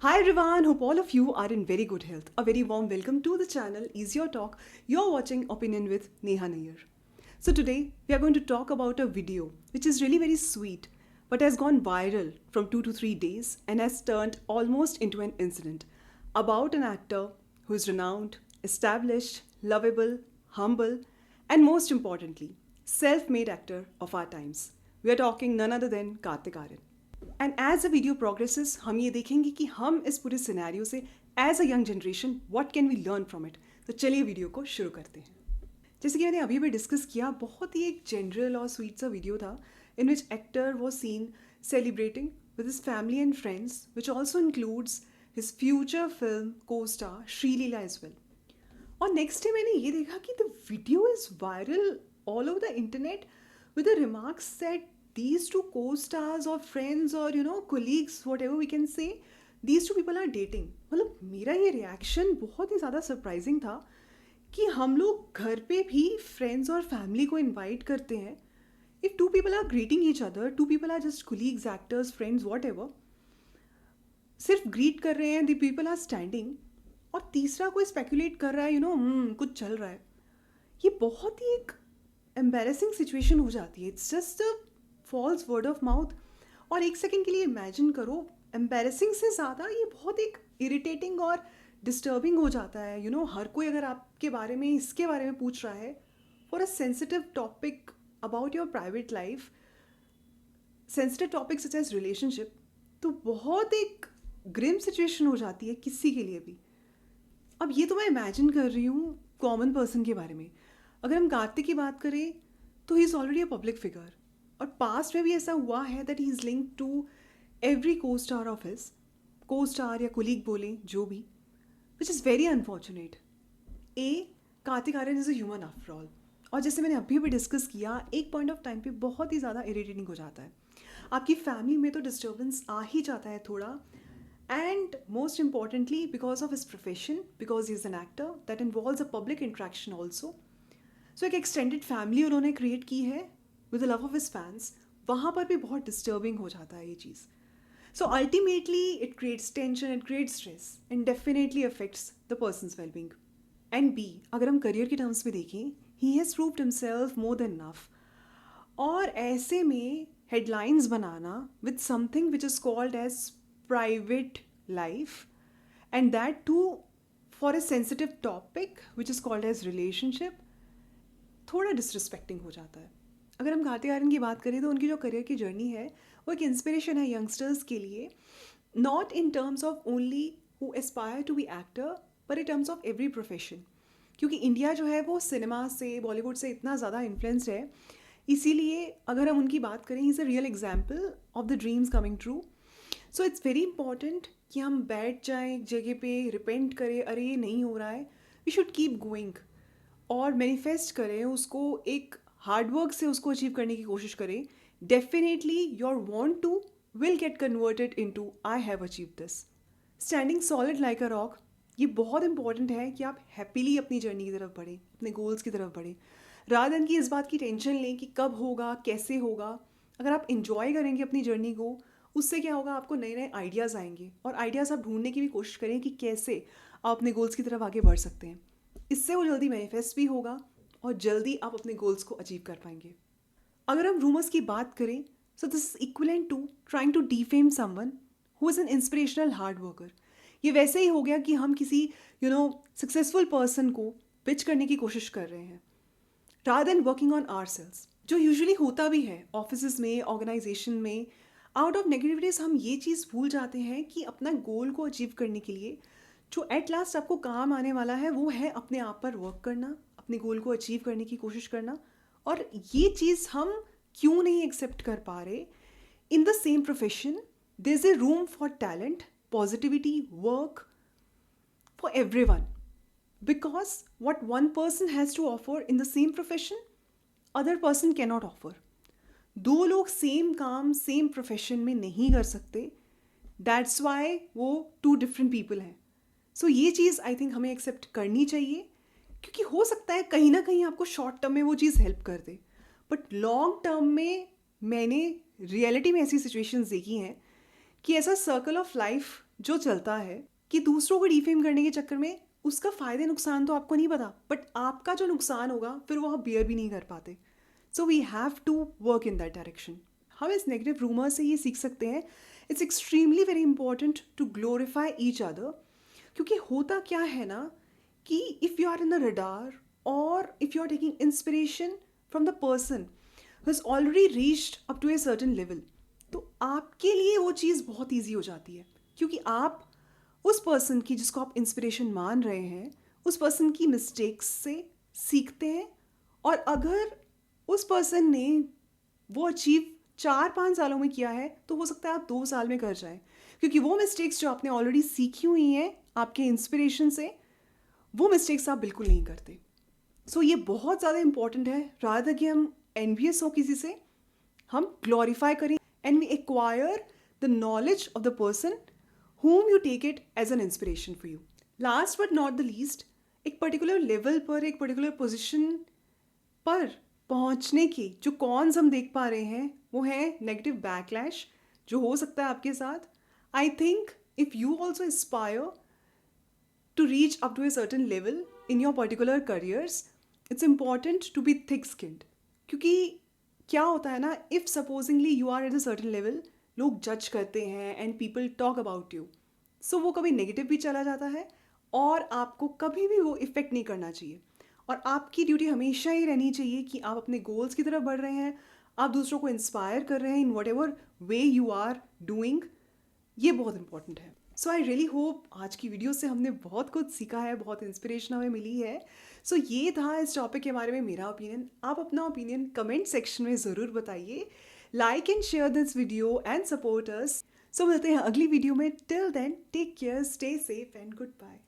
Hi everyone, hope all of you are in very good health. A very warm welcome to the channel Ease Your Talk. You're watching Opinion with Neha Nair. So today we are going to talk about a video which is really very sweet but has gone viral from 2 to 3 days and has turned almost into an incident about an actor who is renowned, established, lovable, humble, and most importantly, self-made actor of our times. We are talking none other than Kartik Aaryan. And as a video progresses हम ये देखेंगे कि हम इस पूरे scenario से as a young generation what can we learn from it. तो चलिए वीडियो को शुरू करते हैं. जैसे कि मैंने अभी भी डिस्कस किया, बहुत ही एक जनरल और स्वीट सा वीडियो था in which actor was seen celebrating with his family and friends, which also includes his future film co star Sreeleela as well. और नेक्स्ट डे मैंने ये देखा कि the video is viral all over the internet with the remarks that these two co-stars or friends or colleagues, whatever we can say, these two people are dating. मतलब मेरा ये reaction बहुत ही ज़्यादा surprising था कि हम लोग घर पे भी फ्रेंड्स और फैमिली को इनवाइट करते हैं. If two people are greeting each other, two people are just colleagues, actors, friends, whatever, सिर्फ ग्रीट कर रहे हैं, द पीपल आर स्टैंडिंग, और तीसरा कोई स्पेकुलेट कर रहा है कुछ चल रहा है, ये बहुत ही एक एम्बेरसिंग सिचुएशन हो जाती है. It's just a false word of mouth. और एक सेकेंड के लिए इमेजिन करो, एम्बेरसिंग से ज़्यादा ये बहुत एक इरिटेटिंग और डिस्टर्बिंग हो जाता है. हर कोई अगर आपके बारे में, इसके बारे में पूछ रहा है for a sensitive topic about your private life, sensitive topic such as relationship, तो बहुत एक ग्रिम सिचुएशन हो जाती है किसी के लिए भी. अब ये तो मैं इमेजिन कर रही हूँ कॉमन पर्सन के बारे में. अगर हम कार्तिक की बात करें तो he is already a public figure, और पास्ट में भी ऐसा हुआ है that he is link to every co-star of his, co-star या कोलीग बोलें जो भी, which is very unfortunate. Kartik Aaryan is a human after all, और जैसे मैंने अभी भी डिस्कस किया, एक पॉइंट ऑफ टाइम पे बहुत ही ज़्यादा इरिटेटिंग हो जाता है. आपकी फैमिली में तो डिस्टर्बेंस आ ही जाता है थोड़ा, and most importantly because of his profession, because he is an actor, that involves a public interaction also. So एक एक्सटेंडेड फैमिली उन्होंने क्रिएट की है with the love of his fans, वहाँ पर भी बहुत डिस्टर्बिंग हो जाता है ये चीज़. So ultimately it creates tension, it creates stress, and definitely affects the person's wellbeing. And B, अगर हम करियर के टर्म्स में देखें, he has proved himself more than enough. और ऐसे में हेडलाइंस बनाना with something which is called as private life, and that too for a sensitive topic which is called as relationship, थोड़ा डिसरिस्पेक्टिंग हो जाता है. अगर हम कार्तिक आर्यन की बात करें तो उनकी जो करियर की जर्नी है वो एक इंस्पिरेशन है यंगस्टर्स के लिए, not in terms of only who aspire to be actor, but in terms of every profession. क्योंकि इंडिया जो है वो सिनेमा से, बॉलीवुड से इतना ज़्यादा इन्फ्लुएंस्ड है, इसीलिए अगर हम उनकी बात करें, he is a real example of the dreams coming true. So it's very important कि हम बैठ जाएँ एक जगह पे, रिपेंट करें, अरे ये नहीं हो रहा है, वी शुड कीप गोइंग, और मैनिफेस्ट करें उसको, एक हार्डवर्क से उसको अचीव करने की कोशिश करें. Definitely your want to will get converted in to I have achieve this. Standing solid like a rock, ये बहुत इंपॉर्टेंट है कि आप हैप्पीली अपनी जर्नी की तरफ बढ़ें, अपने गोल्स की तरफ बढ़ें, रादर देन कि इस बात की टेंशन लें कि कब होगा, कैसे होगा. अगर आप इंजॉय करेंगे अपनी जर्नी को, उससे क्या होगा, आपको नए नए आइडियाज़ आएंगे, और आइडियाज़ आप ढूंढने की भी कोशिश करें कि कैसे आप अपने गोल्स की तरफ आगे बढ़ सकते हैं. इससे वो जल्दी मैनिफेस्ट भी होगा और जल्दी आप अपने गोल्स को अचीव कर पाएंगे. अगर हम रूमर्स की बात करें, so this is equivalent to trying to defame someone who is an inspirational hard worker. ये वैसे ही हो गया कि हम किसी सक्सेसफुल पर्सन को पिच करने की कोशिश कर रहे हैं, rather than working on ourselves, जो यूजुअली होता भी है ऑफिस में, ऑर्गेनाइजेशन में. आउट ऑफ नेगेटिविटीज हम ये चीज़ भूल जाते हैं कि अपना गोल को अचीव करने के लिए जो एट लास्ट आपको काम आने वाला है वो है अपने आप पर वर्क करना, अपने गोल को अचीव करने की कोशिश करना. और ये चीज़ हम क्यों नहीं एक्सेप्ट कर पा रहे? In the same profession there is a room for talent, positivity, work for every one, because what one person has to offer in the same profession other person cannot offer. दो लोग same काम same profession में नहीं कर सकते, that's why वो to different people हैं. सो ये चीज़ आई थिंक हमें एक्सेप्ट करनी चाहिए, क्योंकि हो सकता है कहीं ना कहीं आपको शॉर्ट टर्म में वो चीज़ हेल्प कर दे, बट लॉन्ग टर्म में मैंने रियलिटी में ऐसी सिचुएशंस देखी हैं कि ऐसा सर्कल ऑफ लाइफ जो चलता है कि दूसरों को डिफेम करने के चक्कर में उसका फ़ायदे नुकसान तो आपको नहीं पता, बट आपका जो नुकसान होगा फिर वो आप बियर भी नहीं कर पाते. So we have to work in that direction. हम इस नेगेटिव रूमर से ये सीख सकते हैं, it's extremely very important to glorify each other. क्योंकि होता क्या है ना कि if you are in the radar और if you are taking inspiration from the person who is already reached up to a certain level, तो आपके लिए वो चीज़ बहुत ईजी हो जाती है. क्योंकि आप उस पर्सन की जिसको आप इंस्पिरेशन मान रहे हैं, उस पर्सन की मिस्टेक्स से सीखते हैं. और अगर उस पर्सन ने वो अचीव 4-5 सालों में किया है तो हो सकता है आप 2 साल में कर जाएं. क्योंकि वो मिस्टेक्स जो आपने ऑलरेडी सीखी हुई हैं आपके इंस्पिरेशन से, वो मिस्टेक्स आप बिल्कुल नहीं करते. सो ये बहुत ज़्यादा इंपॉर्टेंट है. रादर कि हम एनवियस हो किसी से, हम ग्लोरीफाई करें and we acquire the knowledge of the person whom you take it as an inspiration for you. Last but not the least, एक पर्टिकुलर लेवल पर, एक पर्टिकुलर पोजिशन पर पहुंचने की जो कॉन्स हम देख पा रहे हैं वो है नेगेटिव बैकलैश जो हो सकता है आपके साथ. I think if you also Aspire to reach up to a certain level in your particular careers, it's important to be thick skinned. क्योंकि क्या होता है ना, if supposingly you are at a certain level, लोग जज करते हैं and people talk about you, so वो कभी नेगेटिव भी चला जाता है और आपको कभी भी वो इफ़ेक्ट नहीं करना चाहिए. और आपकी ड्यूटी हमेशा ही रहनी चाहिए कि आप अपने गोल्स की तरफ बढ़ रहे हैं, आप दूसरों को इंस्पायर कर रहे हैं in whatever way you are doing. ये बहुत इंपॉर्टेंट है. सो आई रियली होप आज की वीडियो से हमने बहुत कुछ सीखा है, बहुत इंस्पिरेशन हमें मिली है. सो ये था इस टॉपिक के बारे में मेरा ओपिनियन. आप अपना ओपिनियन कमेंट सेक्शन में ज़रूर बताइए. Like and share this video and support us. So मिलते हैं अगली वीडियो में. Till then take care, stay safe and good bye.